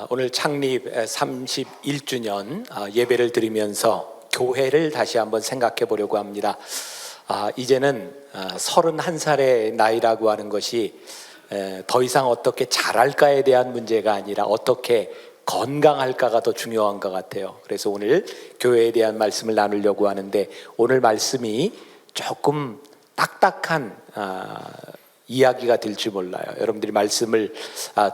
오늘 창립 31주년 예배를 드리면서 교회를 다시 한번 생각해 보려고 합니다. 이제는 31살의 나이라고 하는 것이 더 이상 어떻게 잘할까에 대한 문제가 아니라 어떻게 건강할까가 더 중요한 것 같아요. 그래서 오늘 교회에 대한 말씀을 나누려고 하는데, 오늘 말씀이 조금 딱딱한 이야기가 될지 몰라요. 여러분들이 말씀을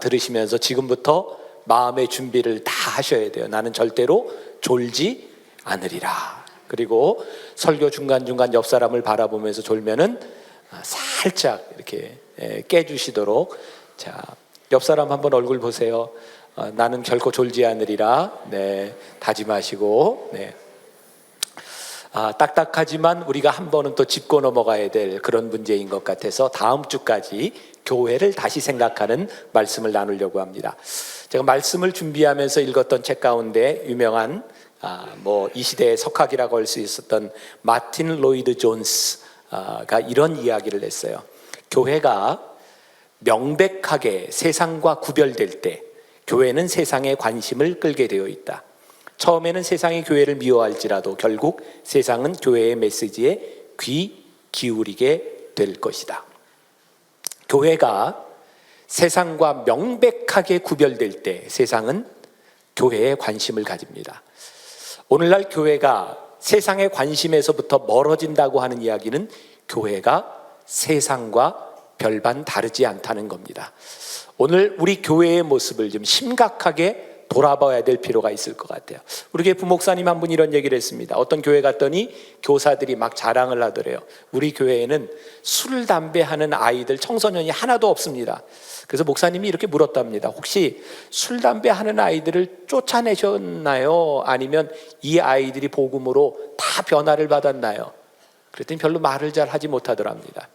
들으시면서 지금부터 마음의 준비를 다 하셔야 돼요. 나는 절대로 졸지 않으리라. 그리고 설교 중간중간 옆 사람을 바라보면서 졸면은 살짝 이렇게 깨주시도록. 자, 옆 사람 한번 얼굴 보세요. 나는 결코 졸지 않으리라. 네, 다짐하시고. 네. 딱딱하지만 우리가 한 번은 또 짚고 넘어가야 될 그런 문제인 것 같아서 다음 주까지 교회를 다시 생각하는 말씀을 나누려고 합니다. 제가 말씀을 준비하면서 읽었던 책 가운데 유명한 이 시대의 석학이라고 할 수 있었던 마틴 로이드 존스가 이런 이야기를 했어요. 교회가 명백하게 세상과 구별될 때 교회는 세상의 관심을 끌게 되어 있다. 처음에는 세상이 교회를 미워할지라도 결국 세상은 교회의 메시지에 귀 기울이게 될 것이다. 교회가 세상과 명백하게 구별될 때 세상은 교회에 관심을 가집니다. 오늘날 교회가 세상의 관심에서부터 멀어진다고 하는 이야기는 교회가 세상과 별반 다르지 않다는 겁니다. 오늘 우리 교회의 모습을 좀 심각하게 돌아봐야 될 필요가 있을 것 같아요. 우리 교회 부목사님 한 분이 이런 얘기를 했습니다. 어떤 교회 갔더니 교사들이 막 자랑을 하더래요. 우리 교회에는 술, 담배 하는 아이들, 청소년이 하나도 없습니다. 그래서 목사님이 이렇게 물었답니다. 혹시 술, 담배 하는 아이들을 쫓아내셨나요? 아니면 이 아이들이 복음으로 다 변화를 받았나요? 그랬더니 별로 말을 잘 하지 못하더랍니다.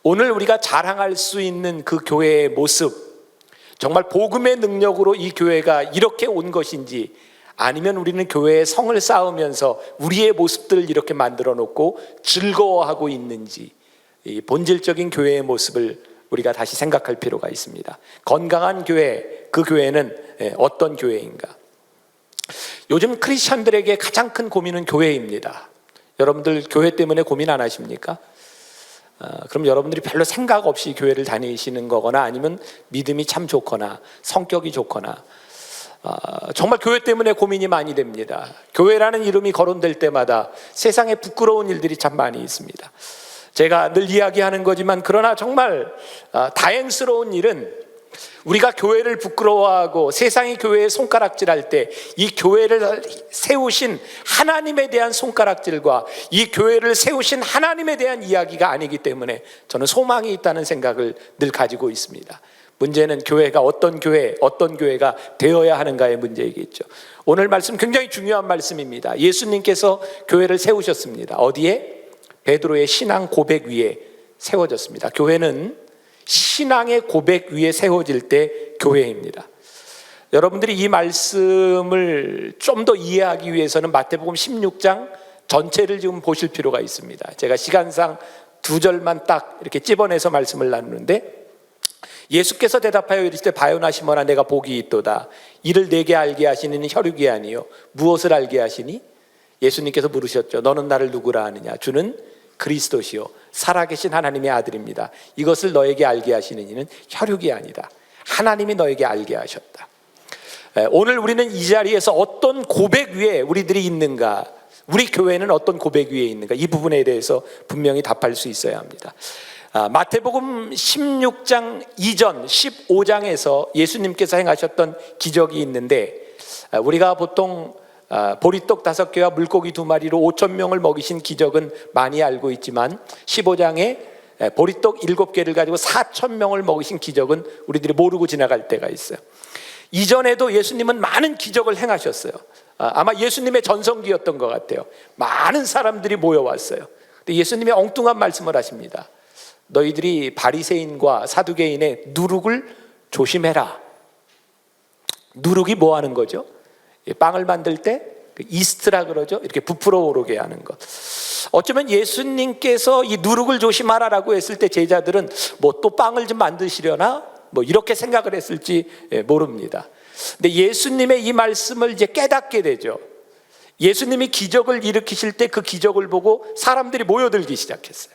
오늘 우리가 자랑할 수 있는 그 교회의 모습, 정말 복음의 능력으로 이 교회가 이렇게 온 것인지, 아니면 우리는 교회에 성을 쌓으면서 우리의 모습들을 이렇게 만들어 놓고 즐거워하고 있는지, 이 본질적인 교회의 모습을 우리가 다시 생각할 필요가 있습니다. 건강한 교회, 그 교회는 어떤 교회인가? 요즘 크리스천들에게 가장 큰 고민은 교회입니다. 여러분들 교회 때문에 고민 안 하십니까? 그럼 여러분들이 별로 생각 없이 교회를 다니시는 거거나, 아니면 믿음이 참 좋거나 성격이 좋거나, 정말 교회 때문에 고민이 많이 됩니다. 교회라는 이름이 거론될 때마다 세상에 부끄러운 일들이 참 많이 있습니다. 제가 늘 이야기하는 거지만, 그러나 정말 다행스러운 일은 우리가 교회를 부끄러워하고 세상이 교회에 손가락질할 때 이 교회를 세우신 하나님에 대한 손가락질과 이 교회를 세우신 하나님에 대한 이야기가 아니기 때문에 저는 소망이 있다는 생각을 늘 가지고 있습니다. 문제는 교회가 어떤 교회가 되어야 하는가의 문제이겠죠. 오늘 말씀 굉장히 중요한 말씀입니다. 예수님께서 교회를 세우셨습니다. 어디에? 베드로의 신앙 고백 위에 세워졌습니다. 교회는 신앙의 고백 위에 세워질 때 교회입니다. 여러분들이 이 말씀을 좀 더 이해하기 위해서는 마태복음 16장 전체를 지금 보실 필요가 있습니다. 제가 시간상 2절만 딱 이렇게 찝어내서 말씀을 나누는데, 예수께서 대답하여 이르시되 바요나 시몬아 내가 복이 있도다. 이를 내게 알게 하시는 혈육이 아니요 무엇을 알게 하시니? 예수님께서 물으셨죠. 너는 나를 누구라 하느냐? 주는 그리스도시요 살아계신 하나님의 아들입니다. 이것을 너에게 알게 하시는 이는 혈육이 아니다. 하나님이 너에게 알게 하셨다. 오늘 우리는 이 자리에서 어떤 고백 위에 우리들이 있는가, 우리 교회는 어떤 고백 위에 있는가, 이 부분에 대해서 분명히 답할 수 있어야 합니다. 마태복음 16장 이전 15장에서 예수님께서 행하셨던 기적이 있는데, 우리가 보통 보리떡 5개와 물고기 2마리로 5,000명을 먹이신 기적은 많이 알고 있지만, 15장에 보리떡 7개를 가지고 4,000명을 먹이신 기적은 우리들이 모르고 지나갈 때가 있어요. 이전에도 예수님은 많은 기적을 행하셨어요. 아마 예수님의 전성기였던 것 같아요. 많은 사람들이 모여왔어요. 근데 예수님이 엉뚱한 말씀을 하십니다. 너희들이 바리새인과 사두개인의 누룩을 조심해라. 누룩이 뭐 하는 거죠? 빵을 만들 때 이스트라 그러죠. 이렇게 부풀어 오르게 하는 것. 어쩌면 예수님께서 이 누룩을 조심하라라고 했을 때 제자들은 뭐 또 빵을 좀 만드시려나? 뭐 이렇게 생각을 했을지 모릅니다. 근데 예수님의 이 말씀을 이제 깨닫게 되죠. 예수님이 기적을 일으키실 때 그 기적을 보고 사람들이 모여들기 시작했어요.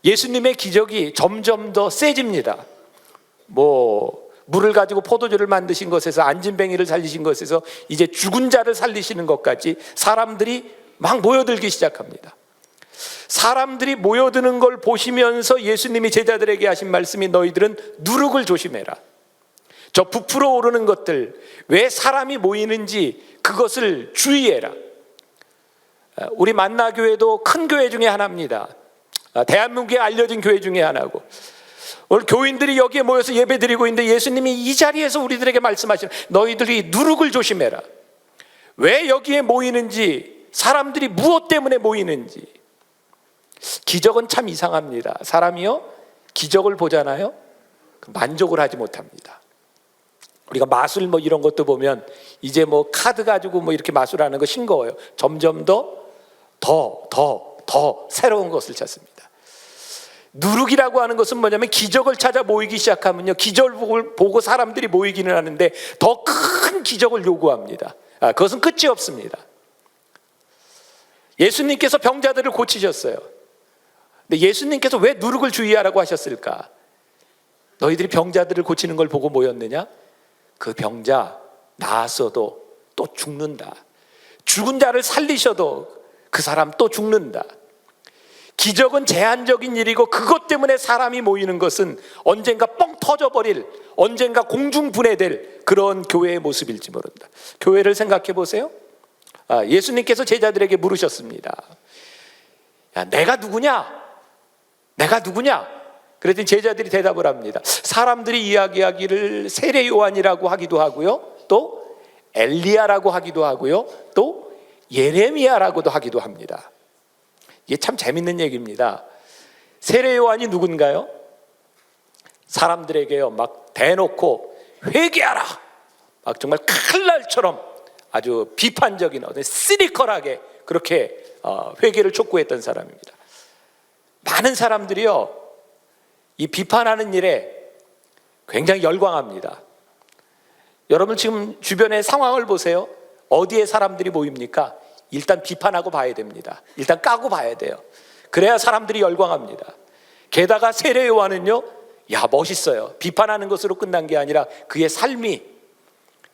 예수님의 기적이 점점 더 세집니다. 물을 가지고 포도주를 만드신 것에서, 안진뱅이를 살리신 것에서 이제 죽은 자를 살리시는 것까지 사람들이 막 모여들기 시작합니다. 사람들이 모여드는 걸 보시면서 예수님이 제자들에게 하신 말씀이, 너희들은 누룩을 조심해라. 저 부풀어 오르는 것들, 왜 사람이 모이는지 그것을 주의해라. 우리 만나교회도 큰 교회 중에 하나입니다. 대한민국에 알려진 교회 중에 하나고, 오늘 교인들이 여기에 모여서 예배드리고 있는데 예수님이 이 자리에서 우리들에게 말씀하시는, 너희들이 누룩을 조심해라. 왜 여기에 모이는지, 사람들이 무엇 때문에 모이는지. 기적은 참 이상합니다. 사람이요, 기적을 보잖아요, 만족을 하지 못합니다. 우리가 마술 이런 것도 보면 이제 카드 가지고 이렇게 마술하는 거 싱거워요. 점점 더 새로운 것을 찾습니다. 누룩이라고 하는 것은 뭐냐면, 기적을 찾아 모이기 시작하면요, 기적을 보고 사람들이 모이기는 하는데 더 큰 기적을 요구합니다. 그것은 끝이 없습니다. 예수님께서 병자들을 고치셨어요. 근데 예수님께서 왜 누룩을 주의하라고 하셨을까? 너희들이 병자들을 고치는 걸 보고 모였느냐? 그 병자 나았어도 또 죽는다. 죽은 자를 살리셔도 그 사람 또 죽는다. 기적은 제한적인 일이고, 그것 때문에 사람이 모이는 것은 언젠가 뻥 터져버릴, 언젠가 공중분해될 그런 교회의 모습일지 모른다. 교회를 생각해 보세요. 예수님께서 제자들에게 물으셨습니다. 야, 내가 누구냐? 그랬더니 제자들이 대답을 합니다. 사람들이 이야기하기를 세례 요한이라고 하기도 하고요, 또 엘리야라고 하기도 하고요, 또 예레미야라고도 하기도 합니다. 이게 참 재밌는 얘기입니다. 세례 요한이 누군가요? 사람들에게요, 막 대놓고 회개하라, 막 정말 칼날처럼 아주 비판적인, 시니컬하게 그렇게 회개를 촉구했던 사람입니다. 많은 사람들이요, 이 비판하는 일에 굉장히 열광합니다. 여러분 지금 주변의 상황을 보세요. 어디에 사람들이 모입니까? 일단 비판하고 봐야 됩니다. 일단 까고 봐야 돼요. 그래야 사람들이 열광합니다. 게다가 세례 요한은요, 멋있어요. 비판하는 것으로 끝난 게 아니라 그의 삶이,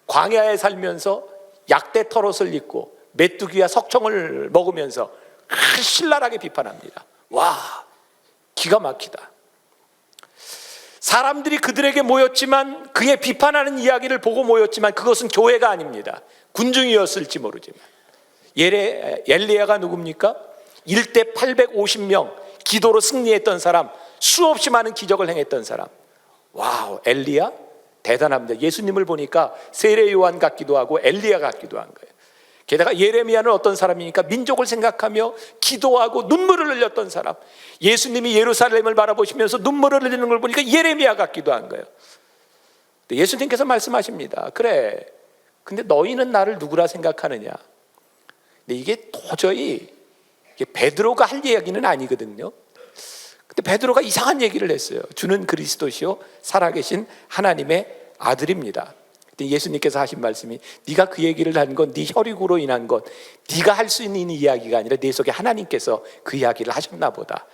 광야에 살면서 약대 털옷을 입고 메뚜기와 석청을 먹으면서 신랄하게 비판합니다. 와, 기가 막히다. 사람들이 그들에게 모였지만, 그의 비판하는 이야기를 보고 모였지만 그것은 교회가 아닙니다. 군중이었을지 모르지만. 엘리야가 누굽니까? 일대 850명 기도로 승리했던 사람, 수없이 많은 기적을 행했던 사람. 와우, 엘리야 대단합니다. 예수님을 보니까 세례 요한 같기도 하고 엘리야 같기도 한 거예요. 게다가 예레미야는 어떤 사람이니까, 민족을 생각하며 기도하고 눈물을 흘렸던 사람. 예수님이 예루살렘을 바라보시면서 눈물을 흘리는 걸 보니까 예레미야 같기도 한 거예요. 예수님께서 말씀하십니다. 그래, 근데 너희는 나를 누구라 생각하느냐? 근데 이게 도저히 베드로가 할 이야기는 아니거든요. 근데 베드로가 이상한 얘기를 했어요. 주는 그리스도시요 살아계신 하나님의 아들입니다. 예수님께서 하신 말씀이, 네가 그 얘기를 한 건 네 혈육으로 인한 것, 네가 할 수 있는 이야기가 아니라 내 속에 하나님께서 그 이야기를 하셨나 보다.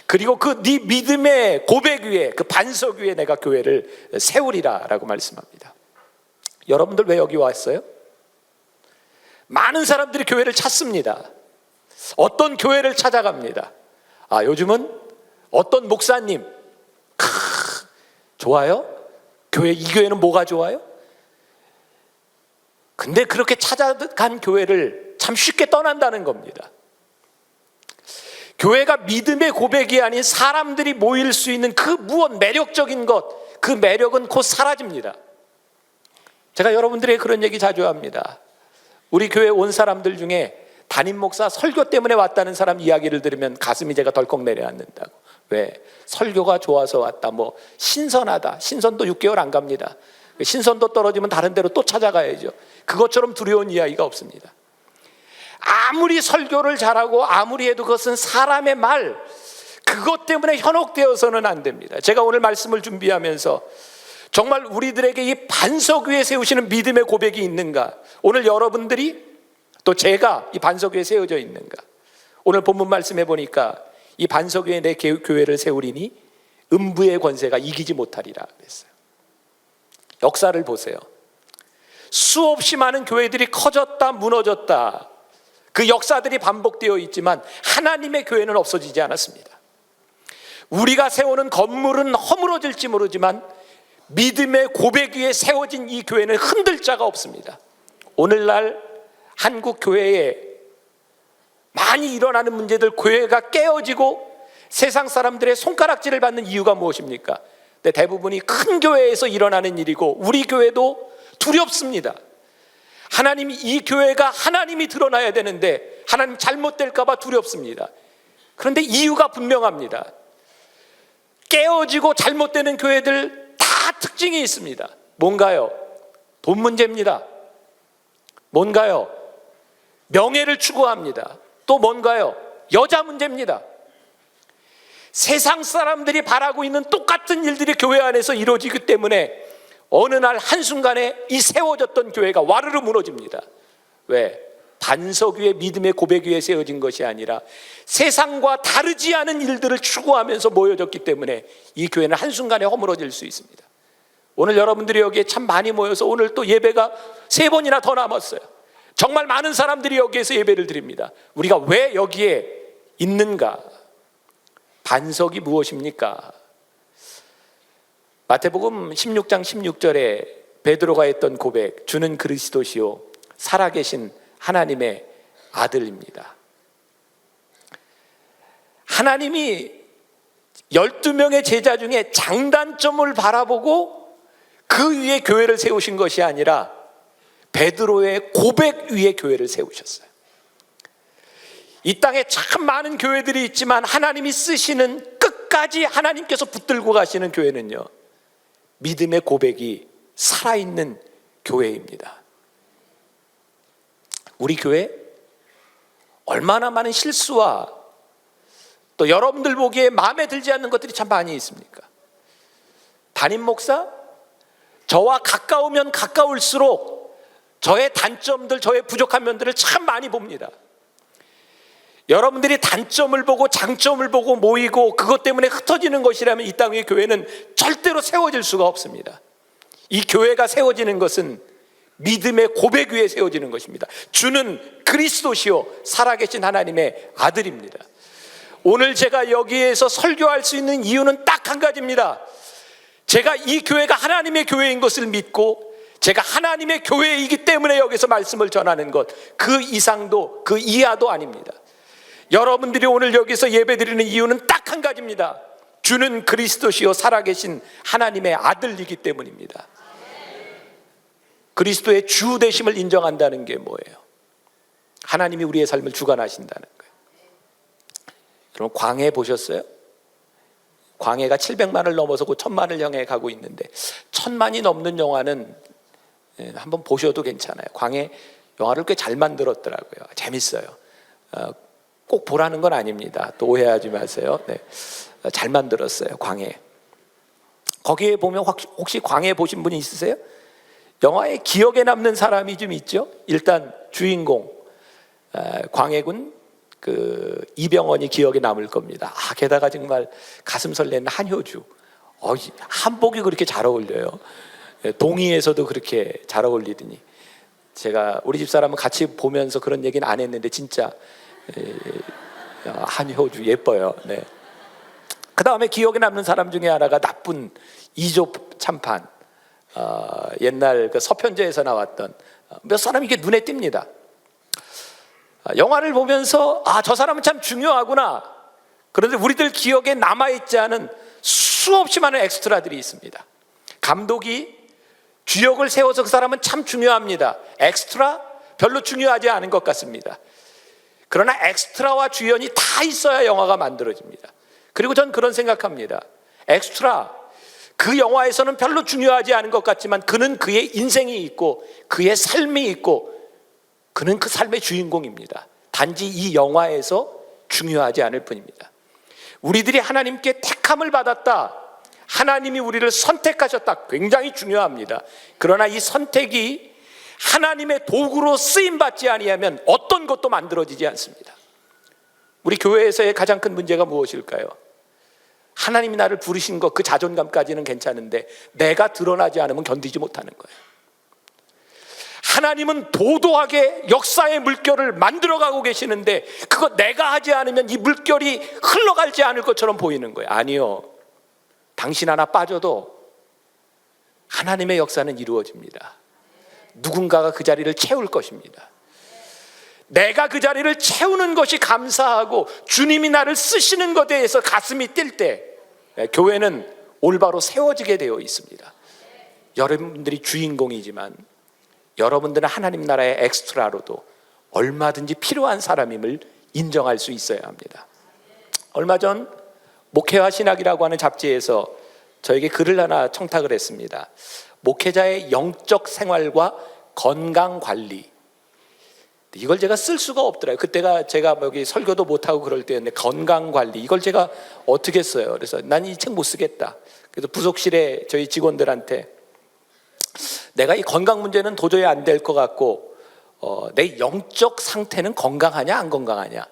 그리고 그 네 믿음의 고백 위에, 그 반석 위에 내가 교회를 세우리라 라고 말씀합니다. 여러분들 왜 여기 왔어요? 많은 사람들이 교회를 찾습니다. 어떤 교회를 찾아갑니다. 요즘은 어떤 목사님, 좋아요? 이 교회는 뭐가 좋아요? 근데 그렇게 찾아간 교회를 참 쉽게 떠난다는 겁니다. 교회가 믿음의 고백이 아닌 사람들이 모일 수 있는 그 무엇 매력적인 것, 그 매력은 곧 사라집니다. 제가 여러분들에게 그런 얘기 자주 합니다. 우리 교회 온 사람들 중에 담임 목사 설교 때문에 왔다는 사람 이야기를 들으면 가슴이 제가 덜컥 내려앉는다고. 왜? 설교가 좋아서 왔다, 신선하다. 신선도 6개월 안 갑니다. 신선도 떨어지면 다른 데로 또 찾아가야죠. 그것처럼 두려운 이야기가 없습니다. 아무리 설교를 잘하고 아무리 해도 그것은 사람의 말, 그것 때문에 현혹되어서는 안 됩니다. 제가 오늘 말씀을 준비하면서 정말 우리들에게 이 반석 위에 세우시는 믿음의 고백이 있는가? 오늘 여러분들이 또 제가 이 반석 위에 세워져 있는가? 오늘 본문 말씀해 보니까 이 반석 위에 내 교회를 세우리니 음부의 권세가 이기지 못하리라 그랬어요. 역사를 보세요. 수없이 많은 교회들이 커졌다 무너졌다, 그 역사들이 반복되어 있지만 하나님의 교회는 없어지지 않았습니다. 우리가 세우는 건물은 허물어질지 모르지만 믿음의 고백 위에 세워진 이 교회는 흔들 자가 없습니다. 오늘날 한국 교회에 많이 일어나는 문제들, 교회가 깨어지고 세상 사람들의 손가락질을 받는 이유가 무엇입니까? 대부분이 큰 교회에서 일어나는 일이고 우리 교회도 두렵습니다. 하나님이, 이 교회가 하나님이 드러나야 되는데 하나님 잘못될까 봐 두렵습니다. 그런데 이유가 분명합니다. 깨어지고 잘못되는 교회들 다 특징이 있습니다. 뭔가요? 돈 문제입니다. 뭔가요? 명예를 추구합니다. 또 뭔가요? 여자 문제입니다. 세상 사람들이 바라고 있는 똑같은 일들이 교회 안에서 이루어지기 때문에 어느 날 한순간에 이 세워졌던 교회가 와르르 무너집니다. 왜? 반석 위에 믿음의 고백 위에 세워진 것이 아니라 세상과 다르지 않은 일들을 추구하면서 모여졌기 때문에 이 교회는 한순간에 허물어질 수 있습니다. 오늘 여러분들이 여기에 참 많이 모여서 오늘 또 예배가 3번이나 더 남았어요. 정말 많은 사람들이 여기에서 예배를 드립니다. 우리가 왜 여기에 있는가? 반석이 무엇입니까? 마태복음 16장 16절에 베드로가 했던 고백, 주는 그리스도시요 살아계신 하나님의 아들입니다. 하나님이 12명의 제자 중에 장단점을 바라보고 그 위에 교회를 세우신 것이 아니라 베드로의 고백 위에 교회를 세우셨어요. 이 땅에 참 많은 교회들이 있지만 하나님이 쓰시는, 끝까지 하나님께서 붙들고 가시는 교회는요, 믿음의 고백이 살아있는 교회입니다. 우리 교회 얼마나 많은 실수와 또 여러분들 보기에 마음에 들지 않는 것들이 참 많이 있습니까? 담임 목사, 저와 가까우면 가까울수록 저의 단점들, 저의 부족한 면들을 참 많이 봅니다. 여러분들이 단점을 보고 장점을 보고 모이고 그것 때문에 흩어지는 것이라면 이 땅의 교회는 절대로 세워질 수가 없습니다. 이 교회가 세워지는 것은 믿음의 고백 위에 세워지는 것입니다. 주는 그리스도시요 살아계신 하나님의 아들입니다. 오늘 제가 여기에서 설교할 수 있는 이유는 딱 한 가지입니다. 제가 이 교회가 하나님의 교회인 것을 믿고 제가 하나님의 교회이기 때문에 여기서 말씀을 전하는 것, 그 이상도 그 이하도 아닙니다. 여러분들이 오늘 여기서 예배드리는 이유는 딱 한 가지입니다. 주는 그리스도시요 살아계신 하나님의 아들이기 때문입니다. 그리스도의 주 되심을 인정한다는 게 뭐예요? 하나님이 우리의 삶을 주관하신다는 거예요. 그럼 광해 보셨어요? 광해가 700만을 넘어서고 1000만을 향해 가고 있는데 1000만이 넘는 영화는 한번 보셔도 괜찮아요. 광해 영화를 꽤 잘 만들었더라고요. 재밌어요. 꼭 보라는 건 아닙니다. 또 오해하지 마세요. 네. 잘 만들었어요. 광해. 거기에 보면 혹시 광해 보신 분이 있으세요? 영화에 기억에 남는 사람이 좀 있죠. 일단 주인공 광해군 그 이병헌이 기억에 남을 겁니다. 게다가 정말 가슴 설레는 한효주. 한복이 그렇게 잘 어울려요. 동의에서도 그렇게 잘 어울리더니 제가 우리 집사람은 같이 보면서 그런 얘기는 안 했는데 진짜 한효주 예뻐요. 네. 그 다음에 기억에 남는 사람 중에 하나가 나쁜 이조 참판. 옛날 그 서편제에서 나왔던 몇 사람이 이게 눈에 띕니다. 영화를 보면서 저 사람은 참 중요하구나. 그런데 우리들 기억에 남아있지 않은 수없이 많은 엑스트라들이 있습니다. 감독이 주역을 세워서 그 사람은 참 중요합니다. 엑스트라 별로 중요하지 않은 것 같습니다. 그러나 엑스트라와 주연이 다 있어야 영화가 만들어집니다. 그리고 전 그런 생각합니다. 엑스트라, 그 영화에서는 별로 중요하지 않은 것 같지만 그는 그의 인생이 있고 그의 삶이 있고 그는 그 삶의 주인공입니다. 단지 이 영화에서 중요하지 않을 뿐입니다. 우리들이 하나님께 택함을 받았다, 하나님이 우리를 선택하셨다. 굉장히 중요합니다. 그러나 이 선택이 하나님의 도구로 쓰임받지 아니하면 어떤 것도 만들어지지 않습니다. 우리 교회에서의 가장 큰 문제가 무엇일까요? 하나님이 나를 부르신 것, 그 자존감까지는 괜찮은데 내가 드러나지 않으면 견디지 못하는 거예요. 하나님은 도도하게 역사의 물결을 만들어가고 계시는데 그거 내가 하지 않으면 이 물결이 흘러가지 않을 것처럼 보이는 거예요. 아니요, 당신 하나 빠져도 하나님의 역사는 이루어집니다. 누군가가 그 자리를 채울 것입니다. 내가 그 자리를 채우는 것이 감사하고 주님이 나를 쓰시는 것에 대해서 가슴이 뛸 때 교회는 올바로 세워지게 되어 있습니다. 여러분들이 주인공이지만 여러분들은 하나님 나라의 엑스트라로도 얼마든지 필요한 사람임을 인정할 수 있어야 합니다. 얼마 전 목회와 신학이라고 하는 잡지에서 저에게 글을 하나 청탁을 했습니다. 목회자의 영적 생활과 건강 관리, 이걸 제가 쓸 수가 없더라고요. 그때가 제가 여기 설교도 못하고 그럴 때였는데 건강 관리, 이걸 제가 어떻게 써요? 그래서 난 이 책 못 쓰겠다. 그래서 부속실에 저희 직원들한테 내가 이 건강 문제는 도저히 안 될 것 같고 내 영적 상태는 건강하냐 안 건강하냐,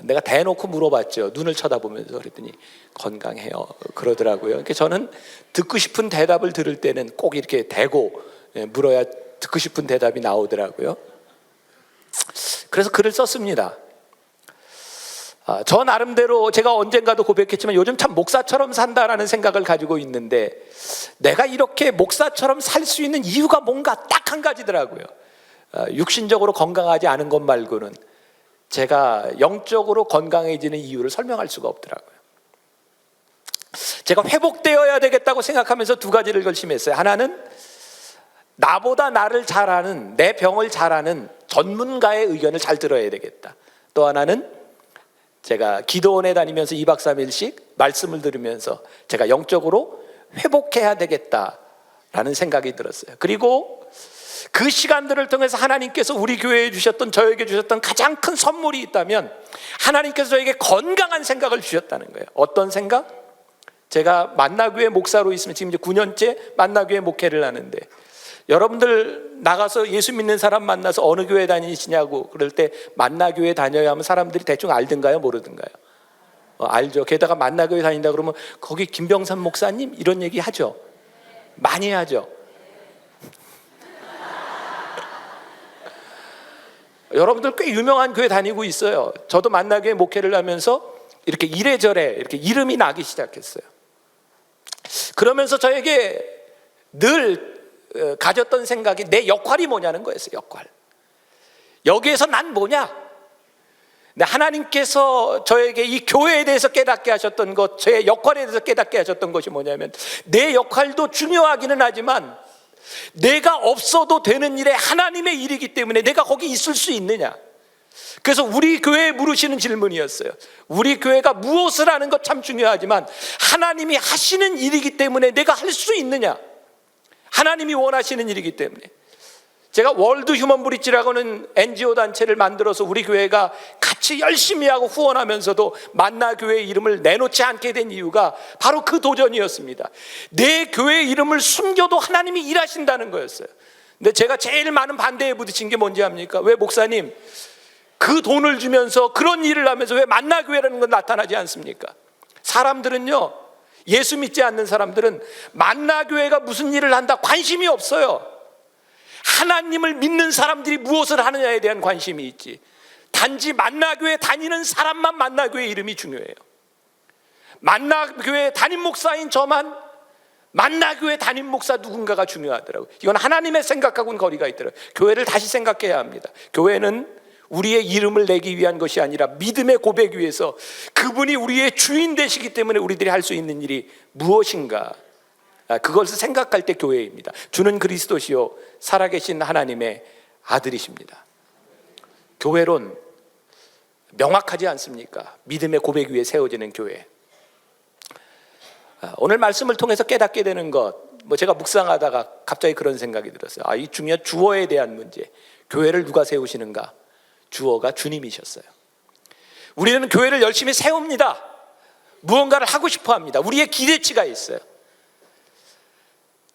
내가 대놓고 물어봤죠. 눈을 쳐다보면서. 그랬더니 건강해요 그러더라고요. 그러니까 저는 듣고 싶은 대답을 들을 때는 꼭 이렇게 대고 물어야 듣고 싶은 대답이 나오더라고요. 그래서 글을 썼습니다. 저 나름대로 제가 언젠가도 고백했지만 요즘 참 목사처럼 산다라는 생각을 가지고 있는데 내가 이렇게 목사처럼 살 수 있는 이유가 뭔가 딱 한 가지더라고요. 육신적으로 건강하지 않은 것 말고는 제가 영적으로 건강해지는 이유를 설명할 수가 없더라고요. 제가 회복되어야 되겠다고 생각하면서 두 가지를 결심했어요. 하나는 나보다 나를 잘 아는, 내 병을 잘 아는 전문가의 의견을 잘 들어야 되겠다. 또 하나는 제가 기도원에 다니면서 2박 3일씩 말씀을 들으면서 제가 영적으로 회복해야 되겠다라는 생각이 들었어요. 그리고 그 시간들을 통해서 하나님께서 우리 교회에 주셨던, 저에게 주셨던 가장 큰 선물이 있다면 하나님께서 저에게 건강한 생각을 주셨다는 거예요. 어떤 생각? 제가 만나교회 목사로 있으면 지금 이제 9년째 만나교회 목회를 하는데 여러분들 나가서 예수 믿는 사람 만나서 어느 교회 다니시냐고 그럴 때 만나교회 다녀야 하면 사람들이 대충 알든가요 모르든가요? 알죠. 게다가 만나교회 다닌다 그러면 거기 김병삼 목사님 이런 얘기 하죠. 많이 하죠. 여러분들 꽤 유명한 교회 다니고 있어요. 저도 만나교회 목회를 하면서 이렇게 이래저래 이렇게 이름이 나기 시작했어요. 그러면서 저에게 늘 가졌던 생각이 내 역할이 뭐냐는 거였어요. 역할. 여기에서 난 뭐냐? 하나님께서 저에게 이 교회에 대해서 깨닫게 하셨던 것, 제 역할에 대해서 깨닫게 하셨던 것이 뭐냐면 내 역할도 중요하기는 하지만 내가 없어도 되는 일에 하나님의 일이기 때문에 내가 거기 있을 수 있느냐. 그래서 우리 교회에 물으시는 질문이었어요. 우리 교회가 무엇을 하는 것 참 중요하지만 하나님이 하시는 일이기 때문에 내가 할 수 있느냐. 하나님이 원하시는 일이기 때문에. 제가 월드 휴먼 브릿지라고는 NGO 단체를 만들어서 우리 교회가 같이 열심히 하고 후원하면서도 만나교회 이름을 내놓지 않게 된 이유가 바로 그 도전이었습니다. 내 교회 이름을 숨겨도 하나님이 일하신다는 거였어요. 근데 제가 제일 많은 반대에 부딪힌 게 뭔지 압니까? 왜 목사님 그 돈을 주면서 그런 일을 하면서 왜 만나교회라는 건 나타나지 않습니까? 사람들은요, 예수 믿지 않는 사람들은 만나교회가 무슨 일을 한다 관심이 없어요. 하나님을 믿는 사람들이 무엇을 하느냐에 대한 관심이 있지. 단지 만나교회 다니는 사람만 만나교회 이름이 중요해요. 만나교회 담임 목사인 저만 만나교회 담임 목사 누군가가 중요하더라고요. 이건 하나님의 생각하고는 거리가 있더라고요. 교회를 다시 생각해야 합니다. 교회는 우리의 이름을 내기 위한 것이 아니라 믿음의 고백 위해서 그분이 우리의 주인 되시기 때문에 우리들이 할 수 있는 일이 무엇인가, 그것을 생각할 때 교회입니다. 주는 그리스도시요 살아계신 하나님의 아들이십니다. 교회론 명확하지 않습니까? 믿음의 고백 위에 세워지는 교회. 오늘 말씀을 통해서 깨닫게 되는 것, 제가 묵상하다가 갑자기 그런 생각이 들었어요. 이 중요한 주어에 대한 문제. 교회를 누가 세우시는가? 주어가 주님이셨어요. 우리는 교회를 열심히 세웁니다. 무언가를 하고 싶어 합니다. 우리의 기대치가 있어요.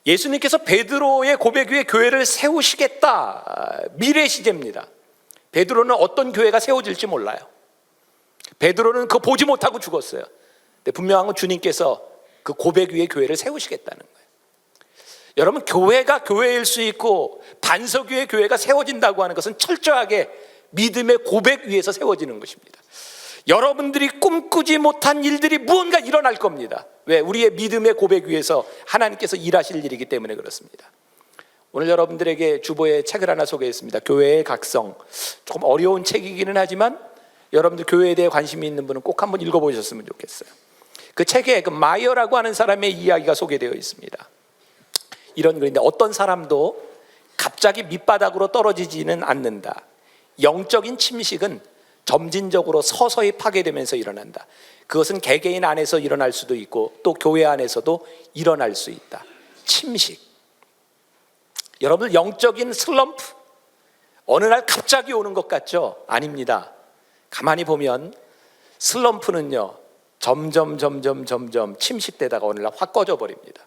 예수님께서 베드로의 고백 위에 교회를 세우시겠다, 미래 시제입니다. 베드로는 어떤 교회가 세워질지 몰라요. 베드로는 그거 보지 못하고 죽었어요. 근데 분명한 건 주님께서 그 고백 위에 교회를 세우시겠다는 거예요. 여러분, 교회가 교회일 수 있고 반석 위에 교회가 세워진다고 하는 것은 철저하게 믿음의 고백 위에서 세워지는 것입니다. 여러분들이 꿈꾸지 못한 일들이 무언가 일어날 겁니다. 왜? 우리의 믿음의 고백 위에서 하나님께서 일하실 일이기 때문에 그렇습니다. 오늘 여러분들에게 주보의 책을 하나 소개했습니다. 교회의 각성. 조금 어려운 책이기는 하지만 여러분들 교회에 대해 관심이 있는 분은 꼭 한번 읽어보셨으면 좋겠어요. 그 책에 그 마이어라고 하는 사람의 이야기가 소개되어 있습니다. 이런 글인데, 어떤 사람도 갑자기 밑바닥으로 떨어지지는 않는다. 영적인 침식은 점진적으로 서서히 파괴되면서 일어난다. 그것은 개개인 안에서 일어날 수도 있고 또 교회 안에서도 일어날 수 있다. 침식. 여러분, 영적인 슬럼프, 어느 날 갑자기 오는 것 같죠? 아닙니다. 가만히 보면 슬럼프는요, 점점 침식되다가 어느 날 확 꺼져버립니다.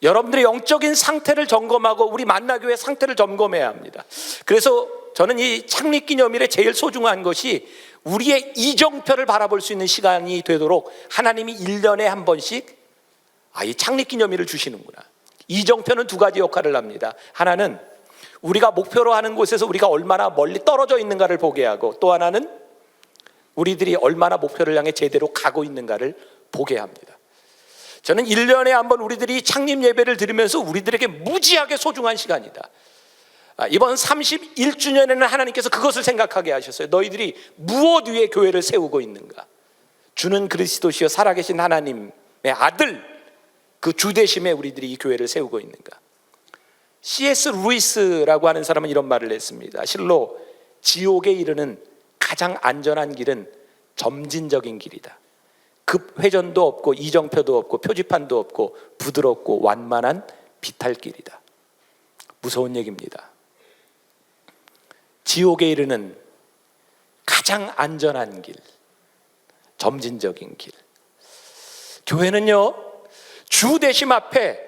여러분들의 영적인 상태를 점검하고 우리 만나교회 상태를 점검해야 합니다. 그래서 저는 이 창립기념일에 제일 소중한 것이 우리의 이정표를 바라볼 수 있는 시간이 되도록 하나님이 1년에 한 번씩 이 창립기념일을 주시는구나. 이정표는 두 가지 역할을 합니다. 하나는 우리가 목표로 하는 곳에서 우리가 얼마나 멀리 떨어져 있는가를 보게 하고, 또 하나는 우리들이 얼마나 목표를 향해 제대로 가고 있는가를 보게 합니다. 저는 1년에 한 번 우리들이 창립 예배를 드리면서 우리들에게 무지하게 소중한 시간이다. 이번 31주년에는 하나님께서 그것을 생각하게 하셨어요. 너희들이 무엇 위에 교회를 세우고 있는가? 주는 그리스도시여 살아계신 하나님의 아들, 그 주대심에 우리들이 이 교회를 세우고 있는가? C.S. 루이스라고 하는 사람은 이런 말을 했습니다. 실로 지옥에 이르는 가장 안전한 길은 점진적인 길이다. 급회전도 없고 이정표도 없고 표지판도 없고 부드럽고 완만한 비탈길이다. 무서운 얘기입니다. 지옥에 이르는 가장 안전한 길, 점진적인 길. 교회는요, 주 대심 앞에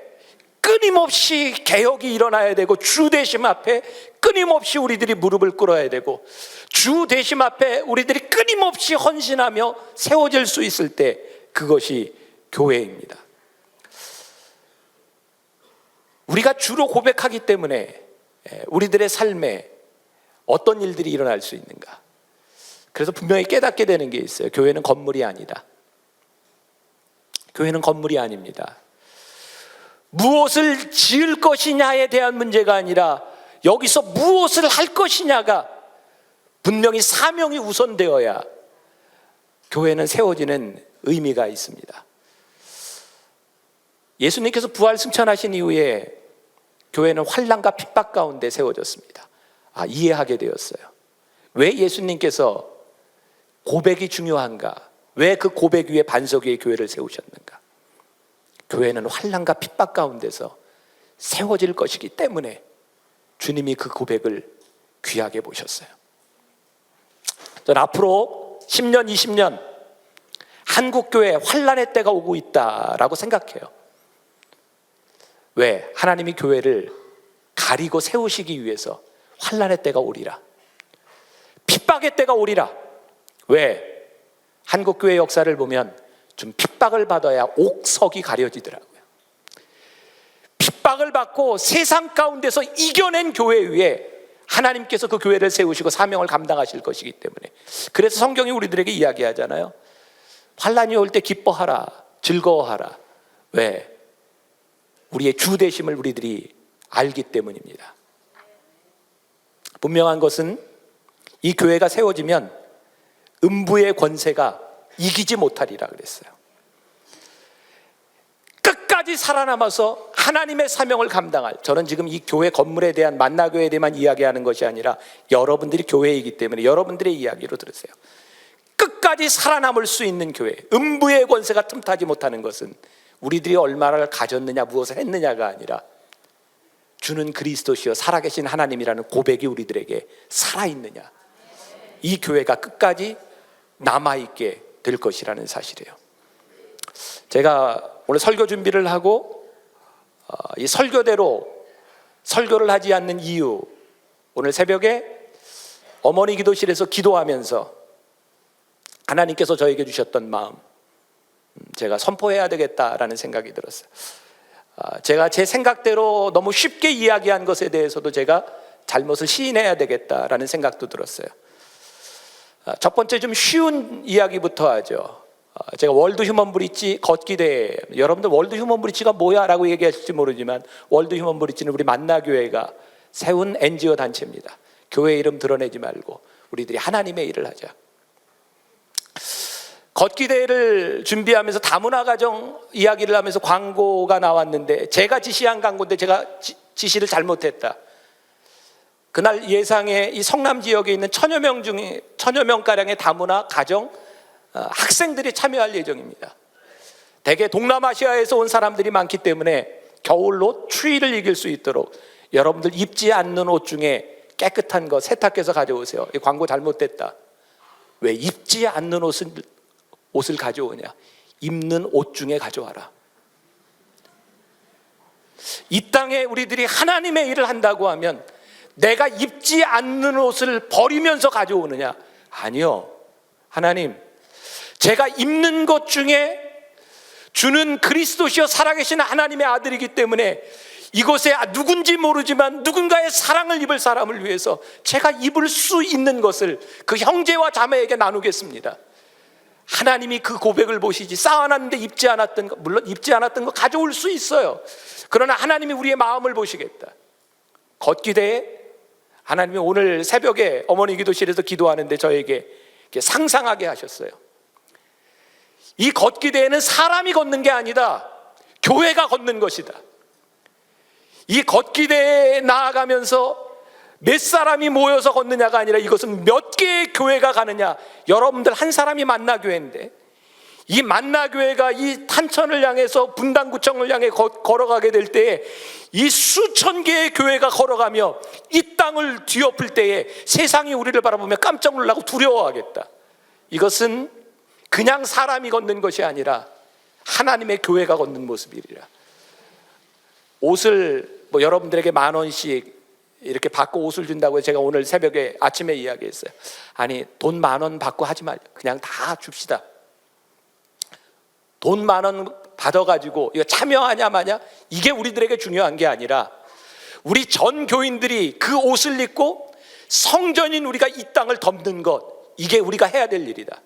끊임없이 개혁이 일어나야 되고, 주 대심 앞에 끊임없이 우리들이 무릎을 꿇어야 되고, 주 대심 앞에 우리들이 끊임없이 헌신하며 세워질 수 있을 때 그것이 교회입니다. 우리가 주로 고백하기 때문에 우리들의 삶에 어떤 일들이 일어날 수 있는가? 그래서 분명히 깨닫게 되는 게 있어요. 교회는 건물이 아니다. 교회는 건물이 아닙니다. 무엇을 지을 것이냐에 대한 문제가 아니라 여기서 무엇을 할 것이냐가 분명히 사명이 우선되어야 교회는 세워지는 의미가 있습니다. 예수님께서 부활 승천하신 이후에 교회는 환난과 핍박 가운데 세워졌습니다. 이해하게 되었어요. 왜 예수님께서 고백이 중요한가? 왜 그 고백 위에 반석 위에 교회를 세우셨는가? 교회는 환난과 핍박 가운데서 세워질 것이기 때문에 주님이 그 고백을 귀하게 보셨어요. 저는 앞으로 10년, 20년 한국교회에 환난의 때가 오고 있다라고 생각해요. 왜? 하나님이 교회를 가리고 세우시기 위해서 환난의 때가 오리라. 핍박의 때가 오리라. 왜? 한국교회 역사를 보면 좀 핍박을 받아야 옥석이 가려지더라고요. 핍박을 받고 세상 가운데서 이겨낸 교회 위에 하나님께서 그 교회를 세우시고 사명을 감당하실 것이기 때문에, 그래서 성경이 우리들에게 이야기하잖아요. 환난이 올 때 기뻐하라, 즐거워하라. 왜? 우리의 주되심을 우리들이 알기 때문입니다. 분명한 것은 이 교회가 세워지면 음부의 권세가 이기지 못하리라 그랬어요. 끝까지 살아남아서 하나님의 사명을 감당할, 저는 지금 이 교회 건물에 대한 만나교회에 대해만 이야기하는 것이 아니라 여러분들이 교회이기 때문에 여러분들의 이야기로 들으세요. 끝까지 살아남을 수 있는 교회, 음부의 권세가 틈타지 못하는 것은 우리들이 얼마나 가졌느냐 무엇을 했느냐가 아니라 주는 그리스도시여 살아계신 하나님이라는 고백이 우리들에게 살아있느냐, 이 교회가 끝까지 남아있게 될 것이라는 사실이에요. 제가 오늘 설교 준비를 하고 이 설교대로 설교를 하지 않는 이유, 오늘 새벽에 어머니 기도실에서 기도하면서 하나님께서 저에게 주셨던 마음, 제가 선포해야 되겠다라는 생각이 들었어요. 제가 제 생각대로 너무 쉽게 이야기한 것에 대해서도 제가 잘못을 시인해야 되겠다라는 생각도 들었어요. 첫 번째 좀 쉬운 이야기부터 하죠. 제가 월드 휴먼 브릿지 걷기 대회, 여러분들 월드 휴먼 브릿지가 뭐야 라고 얘기하실지 모르지만 월드 휴먼 브릿지는 우리 만나교회가 세운 NGO 단체입니다. 교회 이름 드러내지 말고 우리들이 하나님의 일을 하자. 걷기 대회를 준비하면서 다문화 가정 이야기를 하면서 광고가 나왔는데, 제가 지시한 광고인데 제가 지시를 잘못했다. 그날 예상에 이 성남 지역에 있는 천여 명가량의 다문화 가정 학생들이 참여할 예정입니다. 대개 동남아시아에서 온 사람들이 많기 때문에 겨울로 추위를 이길 수 있도록 여러분들 입지 않는 옷 중에 깨끗한 거 세탁해서 가져오세요. 이 광고 잘못됐다. 왜 입지 않는 옷을 가져오냐? 입는 옷 중에 가져와라. 이 땅에 우리들이 하나님의 일을 한다고 하면 내가 입지 않는 옷을 버리면서 가져오느냐? 아니요. 하나님, 제가 입는 것 중에 주는 그리스도시여 살아계신 하나님의 아들이기 때문에 이곳에 누군지 모르지만 누군가의 사랑을 입을 사람을 위해서 제가 입을 수 있는 것을 그 형제와 자매에게 나누겠습니다. 하나님이 그 고백을 보시지, 쌓아놨는데 입지 않았던 거, 물론 입지 않았던 거 가져올 수 있어요. 그러나 하나님이 우리의 마음을 보시겠다. 걷기 대회, 하나님이 오늘 새벽에 어머니 기도실에서 기도하는데 저에게 상상하게 하셨어요. 이 걷기 대회는 사람이 걷는 게 아니다. 교회가 걷는 것이다. 이 걷기 대회에 나아가면서 몇 사람이 모여서 걷느냐가 아니라 이것은 몇 개의 교회가 가느냐. 여러분들 한 사람이 만나교회인데 이 만나교회가 이 탄천을 향해서 분당구청을 향해 걸어가게 될 때에 이 수천 개의 교회가 걸어가며 이 땅을 뒤엎을 때에 세상이 우리를 바라보며 깜짝 놀라고 두려워하겠다. 이것은 그냥 사람이 걷는 것이 아니라 하나님의 교회가 걷는 모습이리라. 옷을 여러분들에게 10,000원씩 이렇게 받고 옷을 준다고 해서 제가 오늘 새벽에 아침에 이야기했어요. 아니, 돈 10,000원 받고 하지 말고 그냥 다 줍시다. 돈 10,000원 받아가지고 이거 참여하냐 마냐, 이게 우리들에게 중요한 게 아니라 우리 전 교인들이 그 옷을 입고 성전인 우리가 이 땅을 덮는 것, 이게 우리가 해야 될 일이다.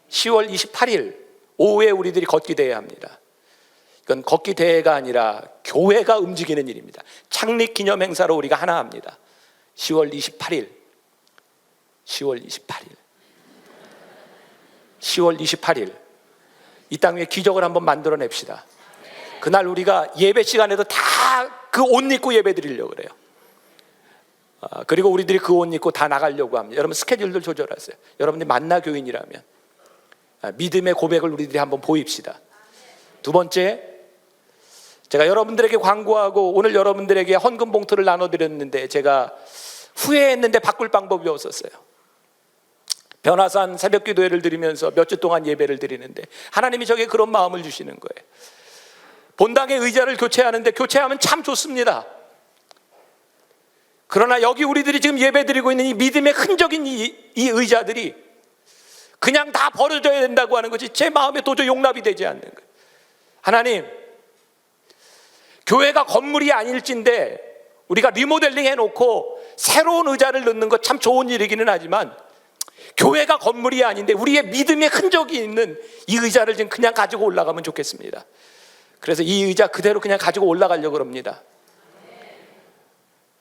10월 28일 오후에 우리들이 걷기 대회 합니다. 이건 걷기 대회가 아니라 교회가 움직이는 일입니다. 창립 기념 행사로 우리가 하나 합니다. 10월 28일 10월 28일 이 땅 위에 기적을 한번 만들어냅시다. 그날 우리가 예배 시간에도 다 그 옷 입고 예배 드리려고 그래요. 그리고 우리들이 그 옷 입고 다 나가려고 합니다. 여러분 스케줄들 조절하세요. 여러분들이 만나 교인이라면 믿음의 고백을 우리들이 한번 보입시다. 두 번째, 제가 여러분들에게 광고하고 오늘 여러분들에게 헌금 봉투를 나눠드렸는데 제가 후회했는데 바꿀 방법이 없었어요. 변화산 새벽 기도회를 드리면서 몇 주 동안 예배를 드리는데 하나님이 저에게 그런 마음을 주시는 거예요. 본당의 의자를 교체하는데 교체하면 참 좋습니다. 그러나 여기 우리들이 지금 예배 드리고 있는 이 믿음의 흔적인 이 의자들이 그냥 다 버려져야 된다고 하는 것이 제 마음에 도저히 용납이 되지 않는 거예요. 하나님, 교회가 건물이 아닐진데 우리가 리모델링 해놓고 새로운 의자를 넣는 것 참 좋은 일이기는 하지만 교회가 건물이 아닌데 우리의 믿음의 흔적이 있는 이 의자를 지금 그냥 가지고 올라가면 좋겠습니다. 그래서 이 의자 그대로 그냥 가지고 올라가려고 합니다.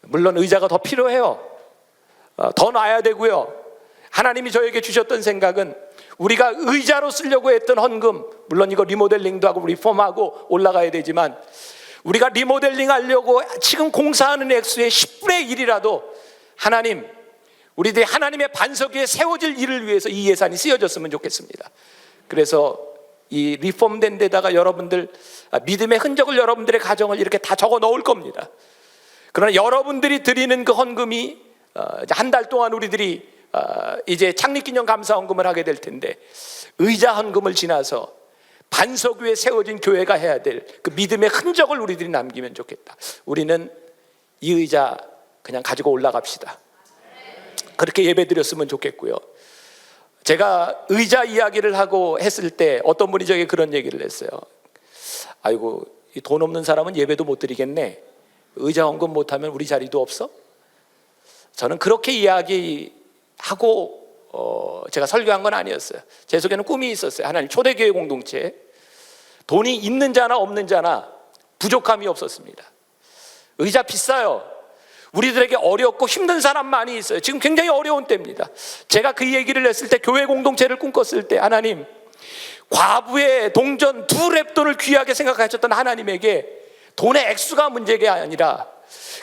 물론 의자가 더 필요해요. 더 놔야 되고요. 하나님이 저에게 주셨던 생각은 우리가 의자로 쓰려고 했던 헌금, 물론 이거 리모델링도 하고 리폼하고 올라가야 되지만 우리가 리모델링 하려고 지금 공사하는 액수의 10분의 1이라도 하나님, 우리들이 하나님의 반석 위에 세워질 일을 위해서 이 예산이 쓰여졌으면 좋겠습니다. 그래서 이 리폼된 데다가 여러분들 믿음의 흔적을, 여러분들의 가정을 이렇게 다 적어 넣을 겁니다. 그러나 여러분들이 드리는 그 헌금이 한 달 동안 우리들이 이제 창립기념 감사헌금을 하게 될 텐데 의자 헌금을 지나서 반석 위에 세워진 교회가 해야 될 그 믿음의 흔적을 우리들이 남기면 좋겠다. 우리는 이 의자 그냥 가지고 올라갑시다. 그렇게 예배드렸으면 좋겠고요. 제가 의자 이야기를 하고 했을 때 어떤 분이 저에게 그런 얘기를 했어요. 아이고, 이 돈 없는 사람은 예배도 못 드리겠네. 의자 헌금 못하면 우리 자리도 없어? 저는 그렇게 이야기하고 제가 설교한 건 아니었어요. 제 속에는 꿈이 있었어요. 하나님 초대교회 공동체, 돈이 있는 자나 없는 자나 부족함이 없었습니다. 의자 비싸요. 우리들에게 어렵고 힘든 사람 많이 있어요. 지금 굉장히 어려운 때입니다. 제가 그 얘기를 했을 때, 교회 공동체를 꿈꿨을 때, 하나님, 과부의 동전 2랩돈을 귀하게 생각하셨던 하나님에게 돈의 액수가 문제가 아니라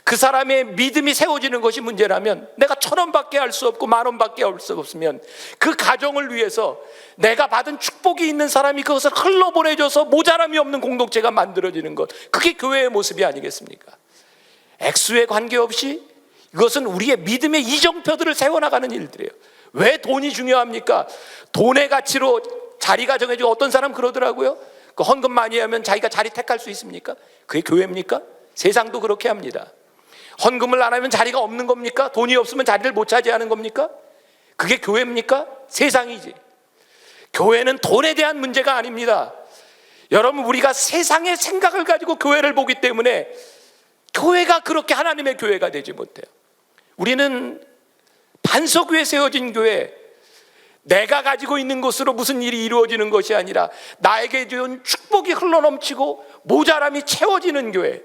그 사람의 믿음이 세워지는 것이 문제라면, 내가 1,000원밖에 할 수 없고 10,000원밖에 할 수 없으면 그 가정을 위해서 내가 받은 축복이 있는 사람이 그것을 흘러보내줘서 모자람이 없는 공동체가 만들어지는 것, 그게 교회의 모습이 아니겠습니까? 액수에 관계없이 이것은 우리의 믿음의 이정표들을 세워나가는 일들이에요. 왜 돈이 중요합니까? 돈의 가치로 자리가 정해지고, 어떤 사람 그러더라고요. 그 헌금 많이 하면 자기가 자리 택할 수 있습니까? 그게 교회입니까? 세상도 그렇게 합니다. 헌금을 안 하면 자리가 없는 겁니까? 돈이 없으면 자리를 못 차지하는 겁니까? 그게 교회입니까? 세상이지. 교회는 돈에 대한 문제가 아닙니다. 여러분, 우리가 세상의 생각을 가지고 교회를 보기 때문에 교회가 그렇게 하나님의 교회가 되지 못해요. 우리는 반석 위에 세워진 교회, 내가 가지고 있는 것으로 무슨 일이 이루어지는 것이 아니라 나에게 준 축복이 흘러넘치고 모자람이 채워지는 교회,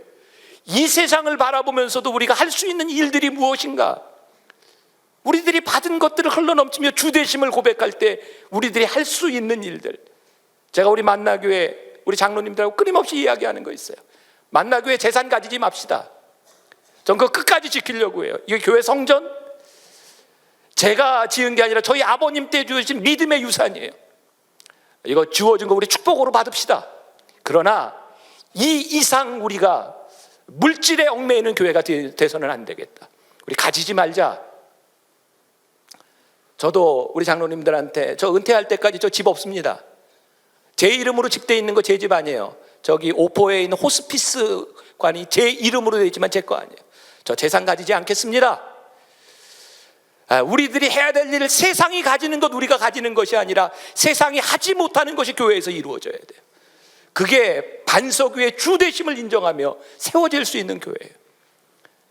이 세상을 바라보면서도 우리가 할 수 있는 일들이 무엇인가? 우리들이 받은 것들을 흘러넘치며 주되심을 고백할 때 우리들이 할 수 있는 일들, 제가 우리 만나교회 우리 장로님들하고 끊임없이 이야기하는 거 있어요. 만나교회 재산 가지지 맙시다. 전 그거 끝까지 지키려고 해요. 이게 교회 성전, 제가 지은 게 아니라 저희 아버님 때 주신 믿음의 유산이에요. 이거 주어진 거 우리 축복으로 받읍시다. 그러나 이 이상 우리가 물질에 얽매이는 교회가 돼서는 안 되겠다. 우리 가지지 말자. 저도 우리 장로님들한테, 저 은퇴할 때까지 저 집 없습니다. 제 이름으로 집돼 있는 거 제 집 아니에요. 저기 오포에 있는 호스피스관이 제 이름으로 되어 있지만 제 거 아니에요. 저 재산 가지지 않겠습니다. 우리들이 해야 될 일을 세상이 가지는 것, 우리가 가지는 것이 아니라 세상이 하지 못하는 것이 교회에서 이루어져야 돼요. 그게 반석 위에 주되심을 인정하며 세워질 수 있는 교회예요.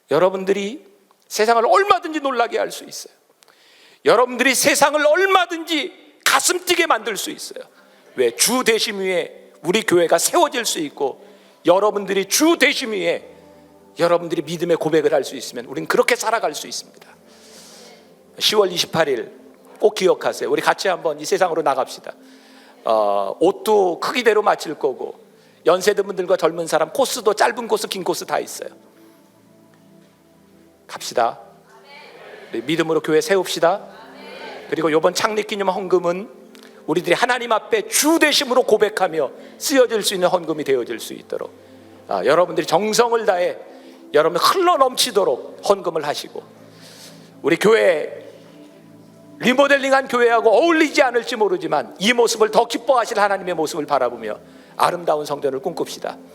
여러분들이 세상을 얼마든지 놀라게 할 수 있어요. 여러분들이 세상을 얼마든지 가슴 뛰게 만들 수 있어요. 왜? 주되심 위에 우리 교회가 세워질 수 있고, 여러분들이 주되심 위에 여러분들이 믿음의 고백을 할 수 있으면 우리는 그렇게 살아갈 수 있습니다. 10월 28일 꼭 기억하세요. 우리 같이 한번 이 세상으로 나갑시다. 옷도 크기대로 맞출 거고, 연세든 분들과 젊은 사람 코스도 짧은 코스 긴 코스 다 있어요. 갑시다. 믿음으로 교회 세웁시다. 그리고 이번 창립기념 헌금은 우리들이 하나님 앞에 주되심으로 고백하며 쓰여질 수 있는 헌금이 되어질 수 있도록, 여러분들이 정성을 다해 여러분 흘러넘치도록 헌금을 하시고, 우리 교회 리모델링한 교회하고 어울리지 않을지 모르지만 이 모습을 더 기뻐하실 하나님의 모습을 바라보며 아름다운 성전을 꿈꿉시다.